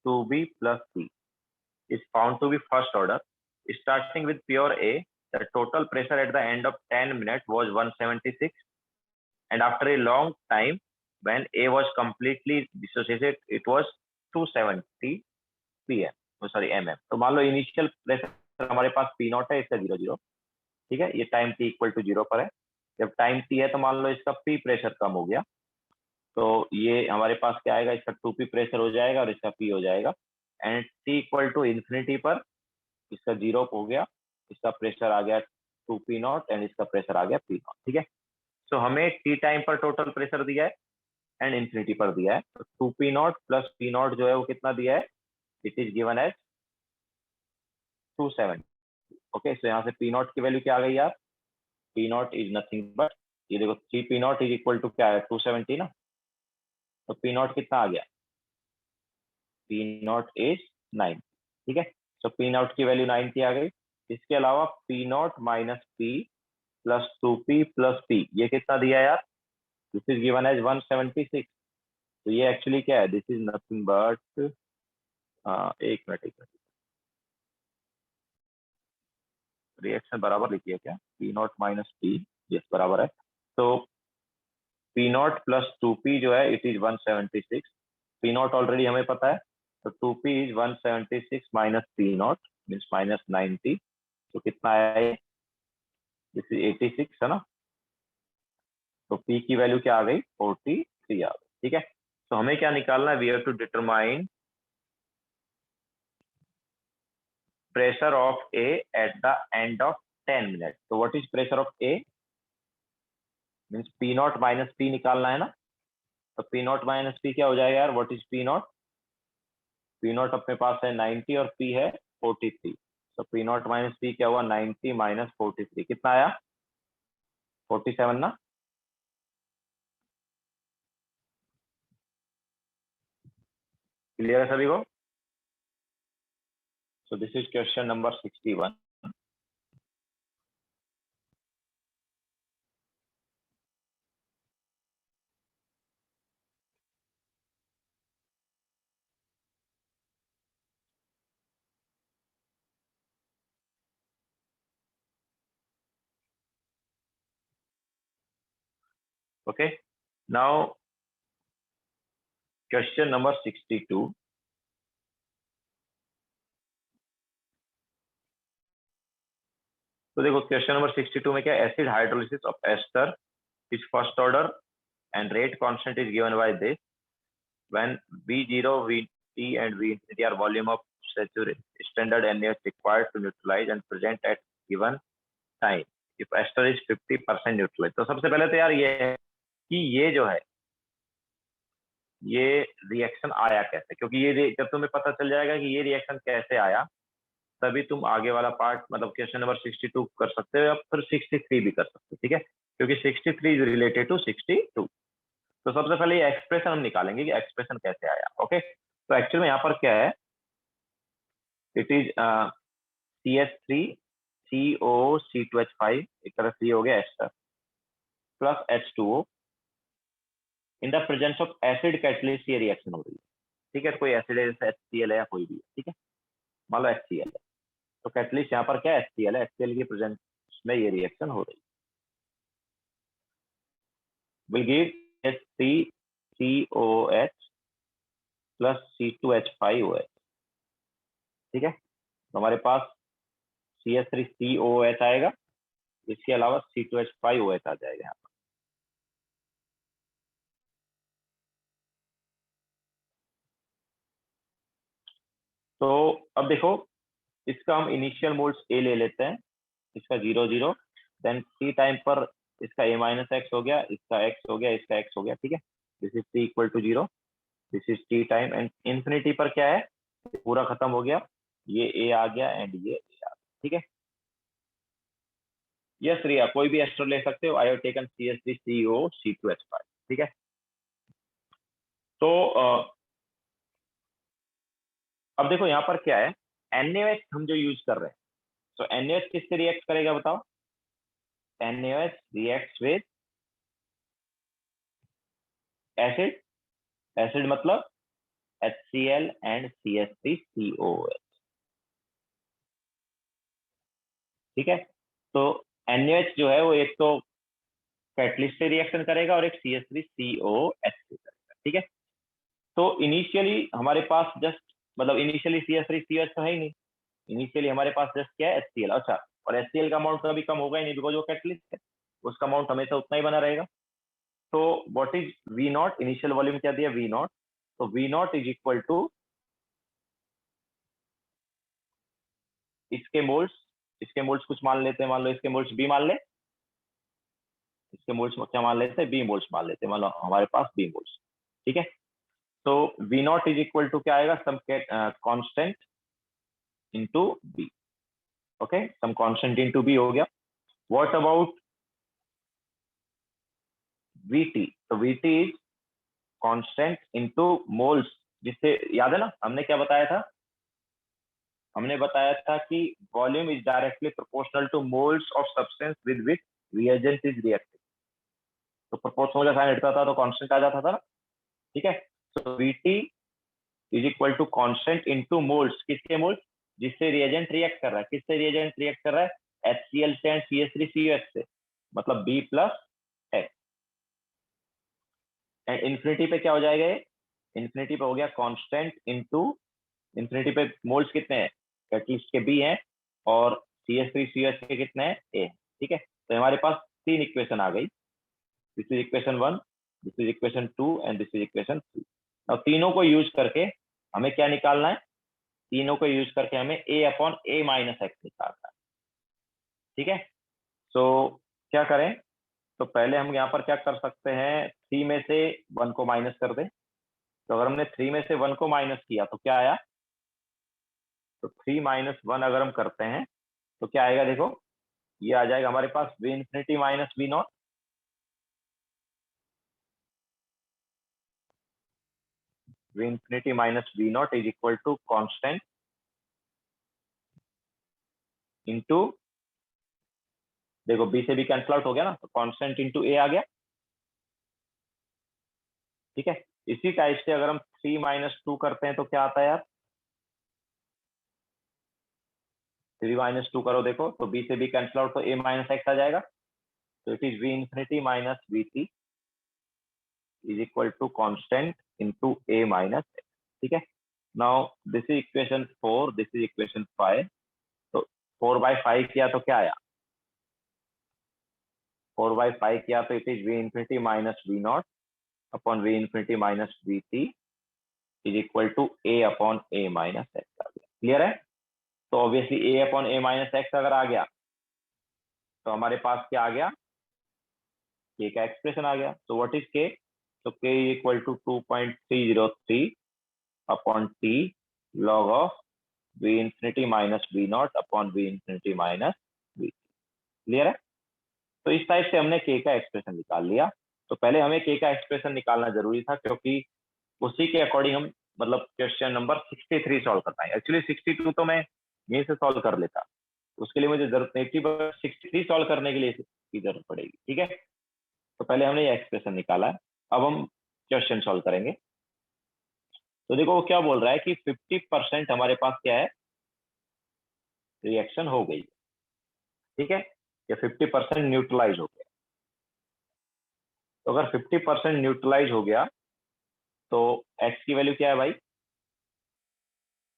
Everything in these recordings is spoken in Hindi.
2B plus C is found to be first order. Starting with pure A, the total pressure at the end of 10 minutes was 176, and after a long time, when A was completely dissociated, it was 270 pm. Sorry mm. तो मान लो इनिशियल प्रेशर हमारे पास P नॉट है, इसका 0 0, ठीक है, ये टाइम t इक्वल टू 0 पर है। जब टाइम t है तो मान लो इसका P प्रेशर कम हो गया, तो ये हमारे पास क्या आएगा, इसका 2P प्रेशर हो जाएगा और इसका P हो जाएगा, and t equal to infinity पर इसका 0 हो गया, इसका प्रेशर आ गया 2P नॉट एंड इसका प्रेशर आ गया P नॉट, ठीक है। सो हमें t टाइम पर टोटल प्रेशर दिया है एंड इन्फिनिटी पर दिया है, तो 2P not plus P not जो है वो कितना दिया है, it is given as 270। Okay, so यहाँ से P नॉट की वैल्यू क्या आ गई यार, P not is nothing but, ये देखो 3P not is equal to क्या है 270 ना, तो P नॉट कितना आ गया, P नॉट इज 90, ठीक है। सो P नॉट की वैल्यू 90 आ गई। इसके अलावा P not minus P plus 2P plus P, ये कितना दिया यार, दिस इज गिवन एज 176। तो ये एक्चुअली क्या है, दिस इज नथिंग बट, एक मिनट, रिएक्शन बराबर लिखिए क्या, P not minus P, yes बराबर है। तो P नॉट प्लस 2P जो है it is 176, P not already हमें पता है, तो 2P is 176 minus P not means minus 90, तो कितना आया ये, दिस इज 86 है ना, तो P की वैल्यू क्या आ गई 43 आ गई, ठीक है। तो हमें क्या निकालना है, we have to determine pressure of A at the end of 10 minute. तो what is pressure of A, means P not minus P निकालना है ना, तो P नॉट माइनस P क्या हो जाएगा यार, what is P not, P not अपने पास है 90 और P है 43, तो P नॉट माइनस P क्या हुआ, 90 माइनस 43 कितना आया 47 ना। क्लियर है सभी को। So this is question number 61। Okay, now question number 62. तो देखो क्वेश्चन नंबर 62 में क्या, acid hydrolysis of ester is first order and rate constant is given by this, when V0 VT and V infinity are volume of saturated standard NaOH required to neutralize and present at given time if ester is 50% neutralized। तो सबसे पहले तो यार ये है कि ये जो है ये रिएक्शन आया कैसे, क्योंकि ये जब तुम्हें पता चल जाएगा कि ये रिएक्शन कैसे आया, तभी तुम आगे वाला पार्ट मतलब क्वेश्चन नंबर 62 कर सकते हो या फिर 63 भी कर सकते हो, ठीक है, क्योंकि 63 इज रिलेटेड टू 62। तो सबसे पहले ये एक्सप्रेशन हम निकालेंगे कि एक्सप्रेशन कैसे आया। ओके, तो एक्चुअल में यहाँ पर क्या है, इट इज CH3 COC2H5, एक तरह से हो गया ester, plus H2O in the presence of acid catalyst, ये रिएक्शन हो रही है, ठीक है। कोई एसिड है जैसे HCl है या कोई भी है, ठीक है, मान लो HCl है, तो कैटलिस्ट यहाँ पर क्या है HCl है, HCl की प्रेजेंस में ये रिएक्शन हो रही है, will give H3COH plus C2H5OH, ठीक है। तो हमारे पास CH3COOH आएगा, इसके अलावा C2H5OH आ जाएगा यहाँ पर। तो अब देखो इसका हम इनिशियल मोल्स A ले लेते हैं, इसका 0 0, देन T टाइम पर इसका A माइनस एक्स हो गया, इसका X हो गया, इसका X हो गया, ठीक है। This is T equal to 0, this is T time, and infinity पर क्या है, पूरा खत्म हो गया, ये A आ गया एंड ये A आ गया, ठीक है। यस रिया, कोई भी एस्टर ले सकते हो, आई हैव टेकन CH3COC2H5, ठीक है। तो अब देखो यहाँ पर क्या है, NaOH हम जो यूज कर रहे हैं, तो NaOH किससे रिएक्ट करेगा बताओ, NaOH reacts with acid, acid मतलब HCl and CH3COOH। ठीक है, तो NaOH जो है वो एक तो कैटलिस्ट से रिएक्शन करेगा और एक CH3COH से करेगा। ठीक है, तो इनिशियली हमारे पास जस्ट मतलब इनिशियली CH3COH तो है ही नहीं, इनिशियली हमारे पास जस्ट क्या है HCl। अच्छा, और HCl का अमाउंट कभी कम होगा ही नहीं बिकॉज वो कैटलिस्ट है, उसका अमाउंट हमेशा उतना ही बना रहेगा। तो what is V naught, initial volume क्या दिया वी नॉट, तो V not is equal to इसके मोल्स कुछ मान लेते हैं, मान लो इसके मोल्स बी मान ले, इसके मोल्स क्या मान लेते हैं बी मोल्स मान लेते हैं, मान लो हमारे पास बी मोल्स। ठीक है, तो V not is equal to क्या आएगा, some constant into B. Okay, some constant into B हो गया। व्हाट अबाउट Vt, तो Vt is constant into moles, जिससे याद है ना हमने क्या बताया था, हमने बताया था कि volume is directly proportional two moles of substance with which reagent is reacting. तो प्रोपोर्शनल का साइन हटता था तो कांस्टेंट आ जाता था ना। ठीक है, तो Vt is equal to constant into moles, किसके मोल्स, जिससे रिएजेंट रिएक्ट कर रहा है, किससे रिएजेंट रिएक्ट कर रहा है HCl से एंड CH3COH से, मतलब B plus H। And infinity पे क्या हो जाएगा, इन्फिनिटी पे हो गया कांस्टेंट इनटू, इन्फिनिटी पे मोल्स कितने हैं, कैटलिस्ट के बी हैं और CH3COH के कितने हैं ए। ठीक है, तो हमारे पास तीन इक्वेशन आ गई, this is equation 1, this is equation 2 and this is equation 3। अब तीनों को यूज करके हमें क्या निकालना है, तीनों को यूज करके हमें A upon A minus x निकालना है। ठीक है, तो क्या करें, तो पहले हम यहाँ पर क्या कर सकते हैं, 3 में से 1 को माइनस कर दें। तो अगर हमने 3 में से 1 को माइनस किया तो क्या आया, तो 3 माइनस 1 अगर हम करते हैं तो क्या आएगा, देखो ये आ जाएगा हमारे पास V infinity minus V not, V infinity minus V not is equal to constant into, देखो बी से बी कैंसल आउट हो गया ना, तो कॉन्स्टेंट इंटू ए आ गया। ठीक है, इसी टाइप से अगर हम 3 माइनस 2 करते हैं तो क्या आता है यार, 3 माइनस 2 करो, देखो तो बी से बी कैंसल आउट तो ए माइनस एक्स आ जाएगा। तो it is V infinity minus V T is equal to constant into A minus X. ठीक है, now this is equation 4, this is equation 5। तो 4/5 किया तो क्या आया, 4/5 किया तो it is V infinity minus V not upon V infinity minus V T is equal to A upon A minus X आ गया। क्लियर है, तो obviously A upon A minus X अगर आ गया तो हमारे पास क्या आ गया, के का एक्सप्रेशन आ गया। तो व्हाट इज के, तो K is equal to 2.303 upon T log of V infinity minus V not upon V infinity minus V. Clear है, तो इस टाइप से हमने के का एक्सप्रेशन निकाल लिया। तो पहले हमें के का एक्सप्रेशन निकालना जरूरी था क्योंकि उसी के अकॉर्डिंग हम मतलब क्वेश्चन नंबर 63 सॉल्व करना है। एक्चुअली 62 तो मैं यहीं से सॉल्व कर लेता, उसके लिए मुझे जरूरत नहीं थी, बट 63 सॉल्व करने के लिए इसकी जरूरत पड़ेगी। ठीक है, तो पहले हमने ये एक्सप्रेशन निकाला है, अब हम क्वेश्चन सॉल्व करेंगे। तो देखो वो क्या बोल रहा है कि 50% हमारे पास क्या है, रिएक्शन हो गई। ठीक है, या 50% न्यूट्रलाइज हो गया। तो अगर 50% न्यूट्रलाइज हो गया तो एक्स की वैल्यू क्या है भाई,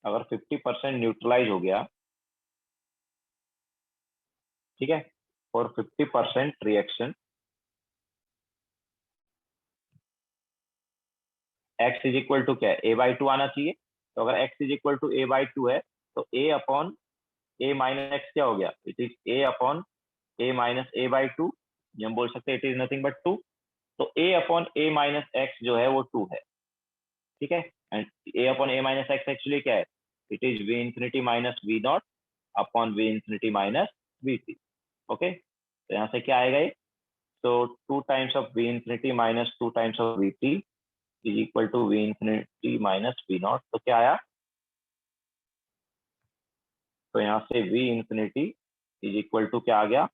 अगर 50% न्यूट्रलाइज हो गया, ठीक है, और 50% reaction, X is equal to क्या है, a/2 आना चाहिए। तो अगर x is equal to a/2 है तो a upon a minus x क्या हो गया, it is a upon a minus a/2, ये हम बोल सकते हैं इट इज नथिंग बट 2। तो a upon a minus X जो है वो 2 है। ठीक है, and a upon a minus X actually क्या है, it is V infinity minus V not upon V infinity minus V T. Okay, तो यहाँ से क्या आएगा ये, तो 2 times of V infinity minus 2 times of V T is equal to V infinity minus V naught. तो क्या आया, तो यहाँ से we infinity is equal to क्या आ गया,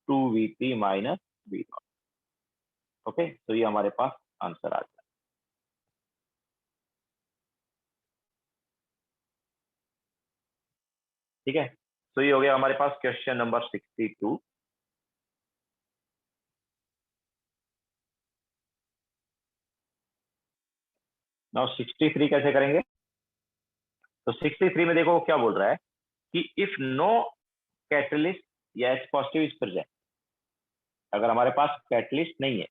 2vt minus V not. Okay, तो ये हमारे पास आंसर आ गया। ठीक है, तो ये हो गया हमारे पास क्वेश्चन नंबर 62। नाउ 63 कैसे करेंगे? तो 63 में देखो वो क्या बोल रहा है कि इफ नो कैटलिस्ट या एच पॉजिटिव इज प्रेजेंट, अगर हमारे पास कैटलिस्ट नहीं है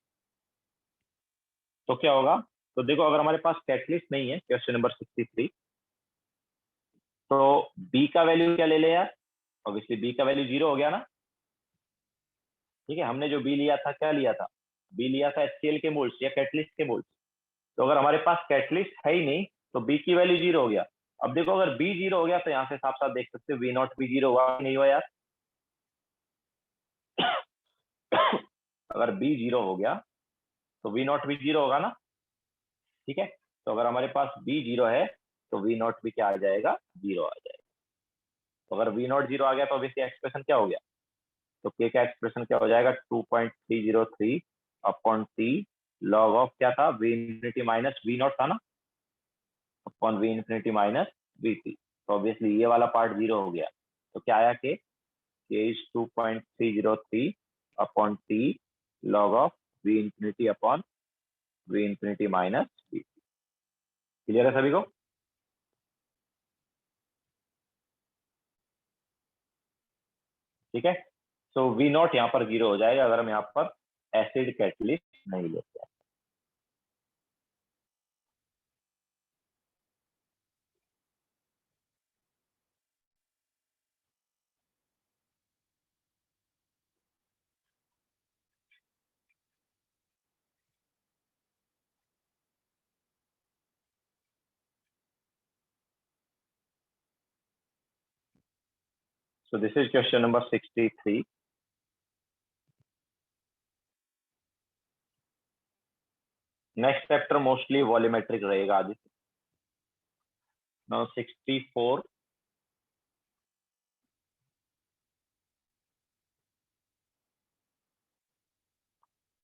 तो क्या होगा? तो देखो अगर हमारे पास कैटलिस्ट नहीं है, क्वेश्चन नंबर 63, तो बी का वैल्यू क्या ले ले यार? ऑब्वियसली बी का वैल्यू 0 हो गया ना। ठीक है, हमने जो बी लिया था, क्या लिया था? बी लिया था HCl के मोल्स या कैटलिस्ट के मोल्स। तो अगर हमारे पास कैटलिस्ट है ही नहीं तो बी की वैल्यू 0 हो गया। अब देखो अगर बी 0 हो गया तो यहाँ से साफ साफ देख सकते हो वी नॉट भी 0 हुआ कि नहीं हुआ यार? अगर बी 0 हो गया तो वी नॉट भी 0 होगा ना। ठीक है, तो अगर हमारे पास बी 0 है तो वी नॉट भी क्या आ जाएगा? 0 आ जाएगा। तो अगर वी नॉट 0 आ गया तो ऑब्वियसली एक्सप्रेशन क्या हो गया? तो के का एक्सप्रेशन क्या हो जाएगा? 2.303 अपॉन टी लॉग ऑफ क्या था? V infinity minus V naught था ना, upon V infinity minus V T. तो ऑब्वियसली ये वाला पार्ट 0 हो गया। तो क्या आया? के is 2.303 upon T log of we infinity upon V infinity minus V T. Clear है सभी को? ठीक है, सो वी नॉट यहाँ पर 0 हो जाएगा अगर हम यहाँ पर एसिड कैटलिस्ट नहीं लेते हैं। So this is question number 63. Next chapter mostly volumetric रहेगा आदि। नाउ 64,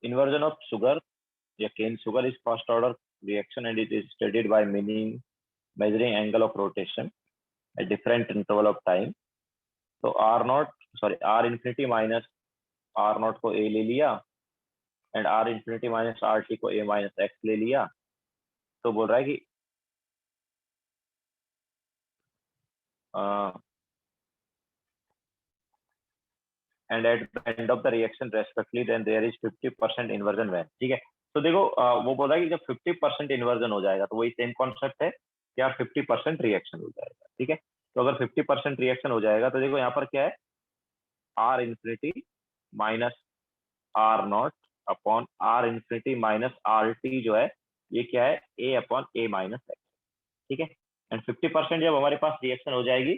inversion of sugar या cane sugar is first order reaction and it is studied by measuring angle of rotation at different interval of time. तो R not sorry R infinity minus R not को A ले लिया and R infinity minus RT को A माइनस X ले लिया। तो बोल रहा है कि and at the end of the reaction respectively then there is 50% inversion when। ठीक है, तो देखो वो बोल रहा है कि जब 50% इन्वर्जन हो जाएगा तो वही सेम कॉन्सेप्ट है कि यार 50% रिएक्शन हो जाएगा। ठीक है, तो अगर 50% रिएक्शन हो जाएगा तो देखो यहाँ पर क्या है? R infinity minus R naught upon R infinity minus R T जो है ये क्या है? A upon A minus X. ठीक है, एंड 50% जब हमारे पास रिएक्शन हो जाएगी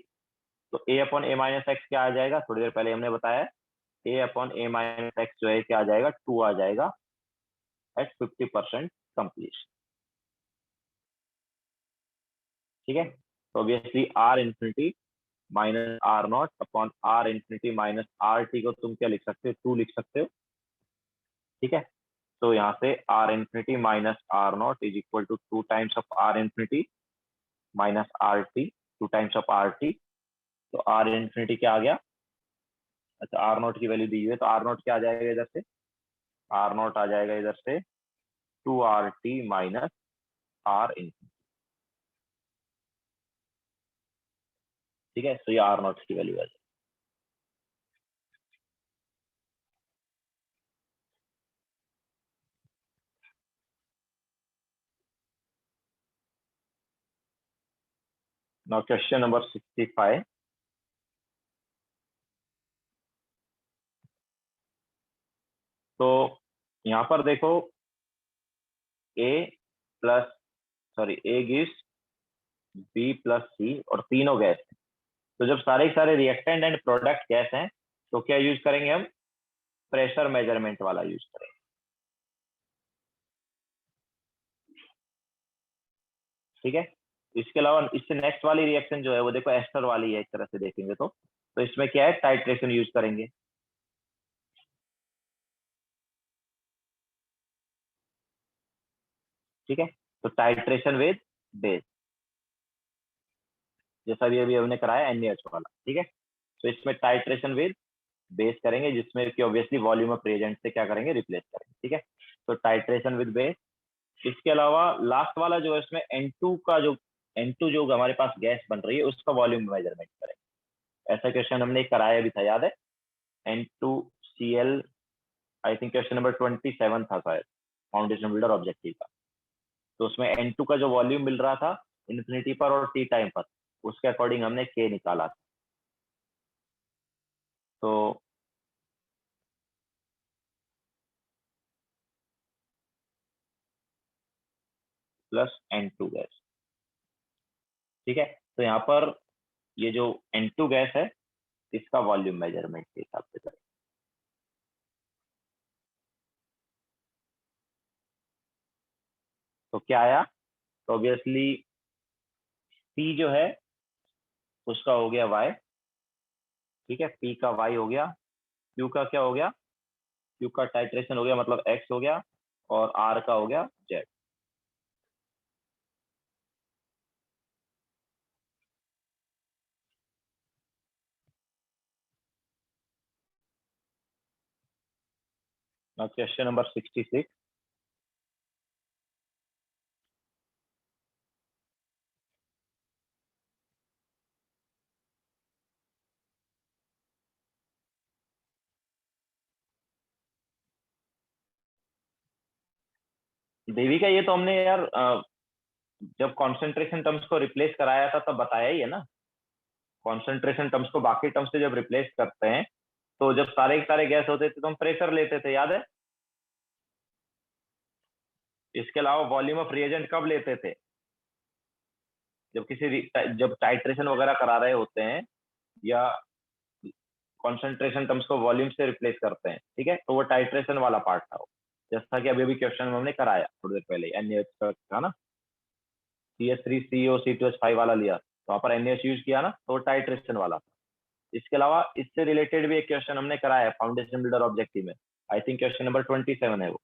तो ए अपॉन ए माइनस एक्स क्या आ जाएगा? थोड़ी देर पहले हमने बताया ए अपॉन ए माइनस एक्स जो है क्या आ जाएगा? 2 आ जाएगा एट 50% कंप्लीशन। ठीक है, तो obviously R infinity minus R naught upon R infinity minus R T को तुम क्या लिख सकते हो? 2 लिख सकते हो। ठीक है, तो यहाँ से R infinity minus R naught is equal to 2 times of R infinity minus R T, 2 times of R T. तो आर इन्फिनिटी क्या आ गया? अच्छा, आर नॉट की वैल्यू दी हुई है तो आर नॉट क्या आ जाएगा इधर से? आर नॉट आ जाएगा इधर से 2 RT माइनस आर इन्फिनिटी। ठीक है, तो ये आर नॉट की वैल्यू आ जाएगी। Now question number 65। तो यहाँ पर देखो A plus sorry A gives B plus C और तीनों गैस हैं। तो जब सारे के सारे रिएक्टेंट एंड प्रोडक्ट गैस हैं तो क्या यूज करेंगे हम? प्रेशर मेजरमेंट वाला यूज करेंगे। ठीक है, इसके अलावा इससे नेक्स्ट वाली रिएक्शन जो है वो देखो एस्टर वाली है, एक तरह से देखेंगे तो इसमें क्या है? टाइट्रेशन यूज करेंगे। ठीक है, तो टाइट्रेशन विद बेस। जैसा भी अभी हमने कराया NaH वाला, ठीक है। तो इसमें टाइट्रेशन विद बेस करेंगे, जिसमें कि ऑब्वियसली वॉल्यूम ऑफ रिएजेंट से क्या करेंगे, रिप्लेस करेंगे, ठीक है। तो टाइट्रेशन विद बेस। इसके अलावा लास्ट वाला जो है इसमें N2 का जो N2 जो हमारे पास गैस बन रही है उसका वॉल्यूम मेजरमेंट करेंगे। ऐसा क्वेश्चन हमने कराया भी था, याद है, N2Cl, I think question number 27 था शायद, फाउंडेशन बिल्डर ऑब्जेक्टिव का। तो उसमें N2 का जो वॉल्यूम मिल रहा था इन्फिनिटी पर और टी टाइम पर, उसके अकॉर्डिंग हमने K निकाला था। तो प्लस N2 गैस, ठीक है। तो यहाँ पर ये जो N2 गैस है इसका वॉल्यूम मेजरमेंट के हिसाब से करें। तो क्या आया, तो ऑब्वियसली P जो है उसका हो गया Y, ठीक है, P का Y हो गया, Q का क्या हो गया, Q का टाइट्रेशन हो गया मतलब X हो गया, और R का हो गया Z। Question number 66। देवी का ये तो हमने यार जब कॉन्सेंट्रेशन टर्म्स को रिप्लेस कराया था तब बताया ही है ना। कॉन्सेंट्रेशन टर्म्स को बाकी टर्म्स से जब रिप्लेस करते हैं तो जब सारे के सारे गैस होते थे तो हम प्रेशर लेते थे, याद है। इसके अलावा वॉल्यूम ऑफ रिएजेंट कब लेते थे, जब टाइट्रेशन वगैरह करा रहे होते हैं या कॉन्सेंट्रेशन टर्म्स को वॉल्यूम से रिप्लेस करते हैं, ठीक है, तो वो टाइट्रेशन वाला पार्ट था वो। जैसा कि अभी अभी क्वेश्चन में हमने कराया थोड़ी देर पहले, NaOH का था ना, CH3CO C2H5 वाला लिया तो वहाँ पर NaOH यूज किया ना, तो वो टाइट्रेशन वाला था। इसके अलावा इससे रिलेटेड भी एक क्वेश्चन हमने कराया है फाउंडेशन बिल्डर ऑब्जेक्टिव में, आई थिंक क्वेश्चन नंबर 27 है वो।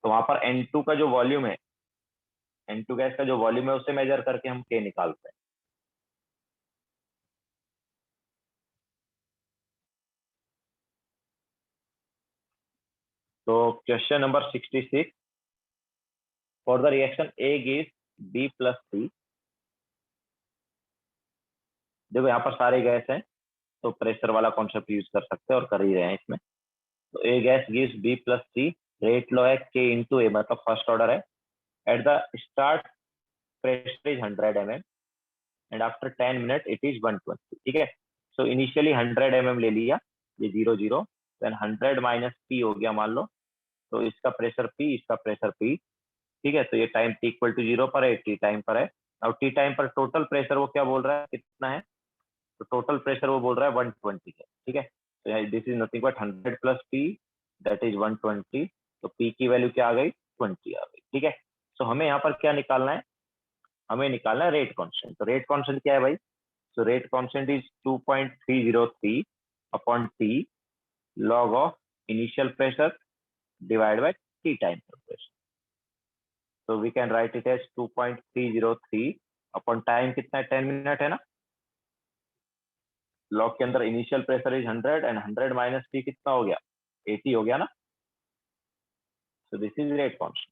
तो वहां पर N2 का जो वॉल्यूम है, N2 गैस का जो वॉल्यूम है उसे मेजर करके हम K निकालते हैं। तो question number 66, for the reaction A gives B plus C। देखो यहाँ पर सारे गैस हैं तो प्रेशर वाला कॉन्सेप्ट यूज कर सकते हैं और कर ही रहे हैं इसमें। तो A gas gives B plus C, rate law है K into A, मतलब फर्स्ट ऑर्डर है। At the start pressure is 100 mm and after 10 minute it is 120, ठीक है। सो इनिशियली 100 mm ले लिया, ये 0 0, देन 100 माइनस P हो गया मान लो, तो इसका प्रेशर P, इसका प्रेशर P, ठीक है। तो ये टाइम T इक्वल टू 0 पर है, T टाइम पर है। और T टाइम पर टोटल प्रेशर वो क्या बोल रहा है, कितना है, तो टोटल प्रेशर वो बोल रहा है 120 है, ठीक है। तो this is nothing but 100 plus P, that is 120। तो P की वैल्यू क्या आ गई, 20 आ गई, ठीक है। तो हमें यहाँ पर क्या निकालना है, हमें निकालना है रेट कांस्टेंट। तो रेट कांस्टेंट क्या है भाई, so rate constant is 2.303 upon T log of initial pressure divided by T time per pressure. So we can write it as 2.303 upon time कितना है, 10 मिनट है ना। लॉग के अंदर initial pressure is 100 and 100 minus T कितना हो गया, 80 हो गया ना। So this is rate constant.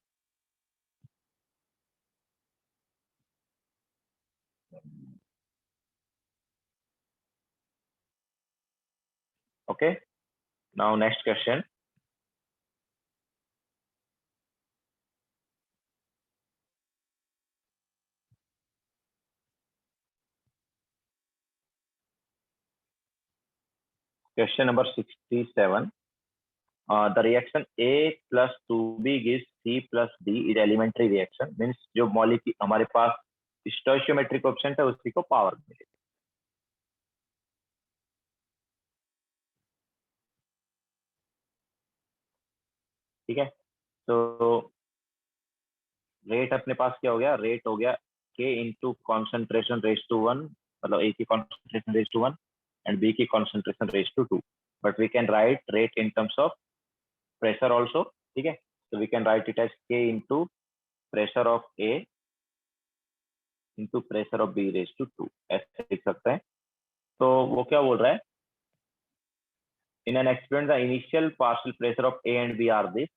Okay, now next question. Question number 67, the reaction A plus 2B gives C plus D is elementary reaction, means जो मॉलिक्यूल हमारे पास स्टोइचियोमेट्रिक कोएफिशिएंट है उसी को पावर मिलेगी, ठीक है। तो रेट अपने पास क्या हो गया, रेट हो गया K into concentration raise to 1, मतलब A की concentration raise to 1 and B की concentration raise to 2, but we can write rate in terms of pressure also, ठीक है। तो we can write it as K into pressure of A into pressure of B raise to 2, ऐसे लिख सकते हैं। तो वो क्या बोल रहा है, in an experiment the initial partial pressure of A and B are this.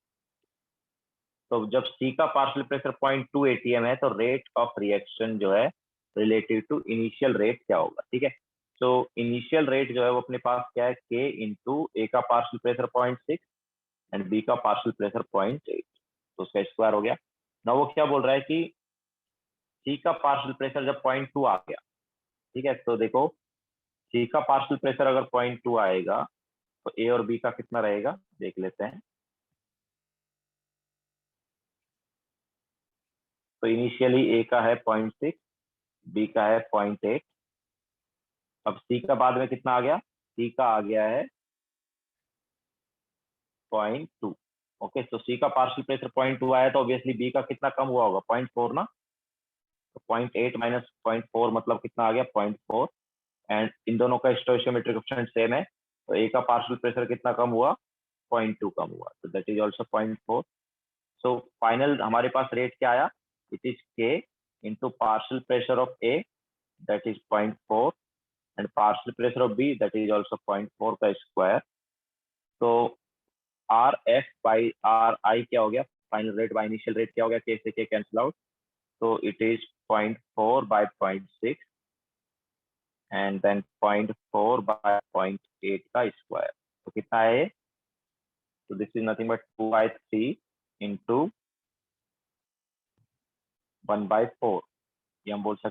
तो जब सी का पार्शियल प्रेशर 0.2 atm है, तो रेट ऑफ रिएक्शन जो है रिलेटिव टू इनिशियल रेट क्या होगा, ठीक है। तो इनिशियल रेट जो है वो अपने पास क्या है, के इंटू ए का पार्शियल प्रेशर 0.6 एंड बी का पार्शियल प्रेशर 0.8, तो उसका स्क्वायर हो गया ना। वो क्या बोल रहा है कि सी का पार्शियल प्रेशर जब 0.2 आ गया, ठीक है, तो देखो सी का पार्शियल प्रेशर अगर 0.2 आएगा तो ए और बी का कितना रहेगा देख लेते हैं। तो इनिशियली ए का है 0.6, बी का है 0.8। अब सी का बाद में कितना आ गया, सी का आ गया है 0.2। ओके, तो सी का पार्शियल प्रेशर 0.2 आया, तो ऑब्वियसली बी का कितना कम हुआ होगा, 0.4 ना। तो 0.8 माइनस 0.4 मतलब कितना आ गया, 0.4। एंड इन दोनों का स्टोइशियोमेट्रिक कोएफिशिएंट सेम है, तो ए का पार्शियल प्रेशर कितना कम हुआ, 0.2 कम हुआ, तो that is also 0.4। So final हमारे पास रेट क्या आया, it is K into partial pressure of A that is 0.4 and partial pressure of B that is also 0.4 का स्क्वायर। तो R F by R I क्या हो गया, final rate by initial rate क्या हो गया, के से के कैंसिल आउट, तो it is 0.4 by 0.6 and then 0.4 by 0.8 का स्क्वायर, तो कितना है ये, तो this is nothing but 2/3 into 1/4, ये हम बोल सकते